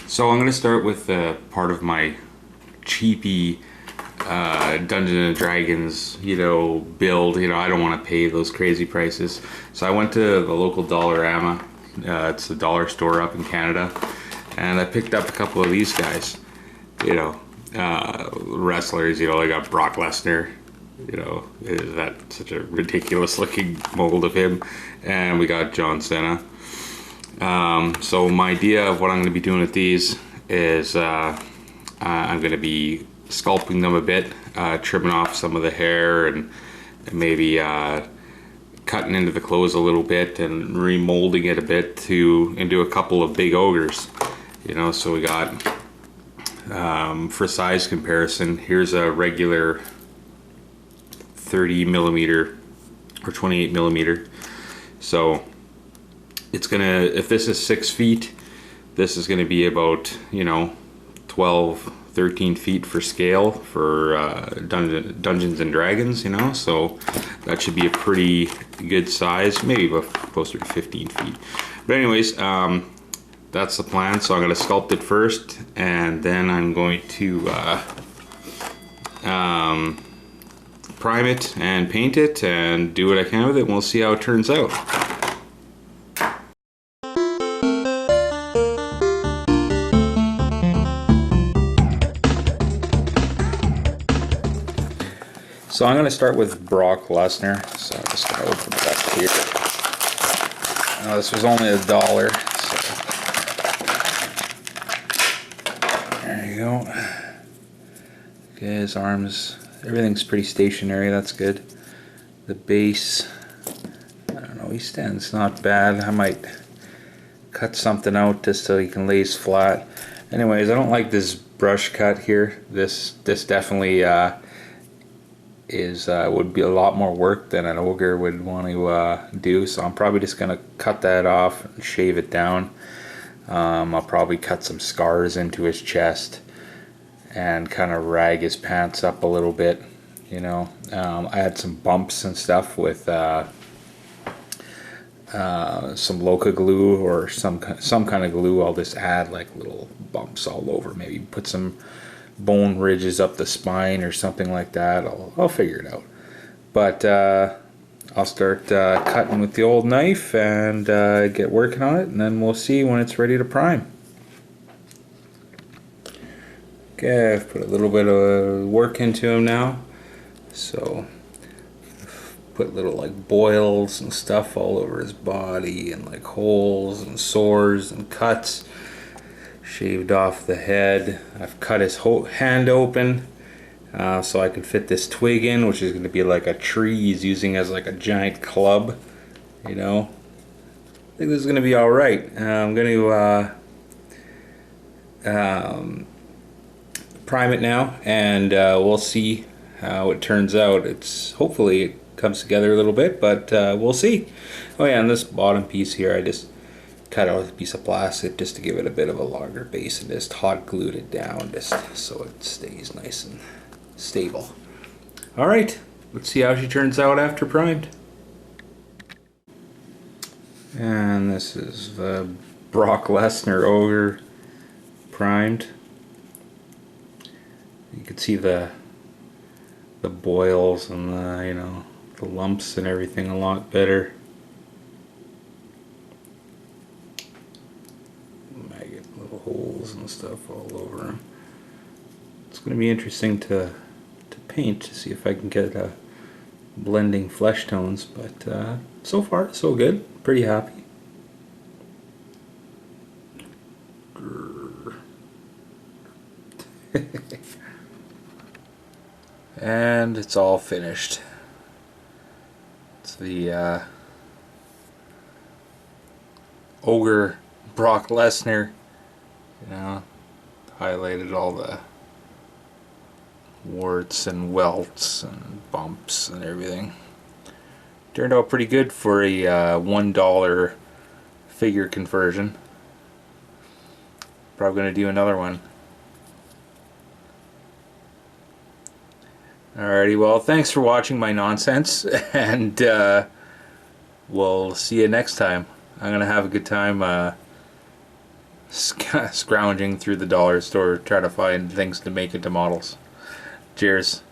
So I'm going to start with part of my cheapy Dungeons and Dragons, build. I don't want to pay those crazy prices. So I went to the local Dollarama. It's a dollar store up in Canada. And I picked up a couple of these guys, wrestlers. I got Brock Lesnar. Is that such a ridiculous looking mold of him? And we got John Cena. So my idea of what I'm going to be doing with these is I'm going to be sculpting them a bit, trimming off some of the hair and maybe cutting into the clothes a little bit and remolding it a bit into a couple of big ogres. So we got, for size comparison, here's a regular 30 millimeter or 28 millimeter. So it's gonna, if this is 6 feet, this is gonna be about 12, 13 feet for scale for Dungeons and Dragons. So that should be a pretty good size, maybe about closer to 15 feet. But anyways, that's the plan. So I'm gonna sculpt it first, and then I'm going to prime it and paint it and do what I can with it, and we'll see how it turns out. So I'm going to start with Brock Lesnar. So I'm just going to open it up here. Now this was only $1. So there you go. Okay, his arms, everything's pretty stationary. That's good. The base, I don't know, he stands not bad. I might cut something out just so he can lay flat. Anyways, I don't like this brush cut here. This definitely would be a lot more work than an ogre would want to do, so I'm probably just gonna cut that off and shave it down. I'll probably cut some scars into his chest and kind of rag his pants up a little bit. I had some bumps and stuff with some Loca glue or some kind of glue. I'll just add like little bumps all over, maybe put some bone ridges up the spine or something like that. I'll figure it out. But I'll start cutting with the old knife and get working on it, and then we'll see when it's ready to prime. Okay, I've put a little bit of work into him now. So put little like boils and stuff all over his body, and like holes and sores and cuts. Shaved off the head. I've cut his whole hand open so I can fit this twig in, which is going to be like a tree he's using as like a giant club. I think this is going to be alright. I'm going to prime it now, and we'll see how it turns out. Hopefully it comes together a little bit, but we'll see. Oh yeah, and this bottom piece here, I just cut out a piece of plastic just to give it a bit of a longer base, and just hot glued it down just so it stays nice and stable. Alright, let's see how she turns out after primed. And this is the Brock Lesnar Ogre primed. You can see the boils and the lumps and everything a lot better. Holes and stuff all over him. It's going to be interesting to paint to see if I can get blending flesh tones, but so far so good. Pretty happy. And it's all finished. It's the Ogre Brock Lesnar. Highlighted all the warts and welts and bumps and everything. Turned out pretty good for a $1 figure conversion. Probably going to do another one. Alrighty, well, thanks for watching my nonsense, and we'll see you next time. I'm gonna have a good time scrounging through the dollar store, try to find things to make into models. Cheers.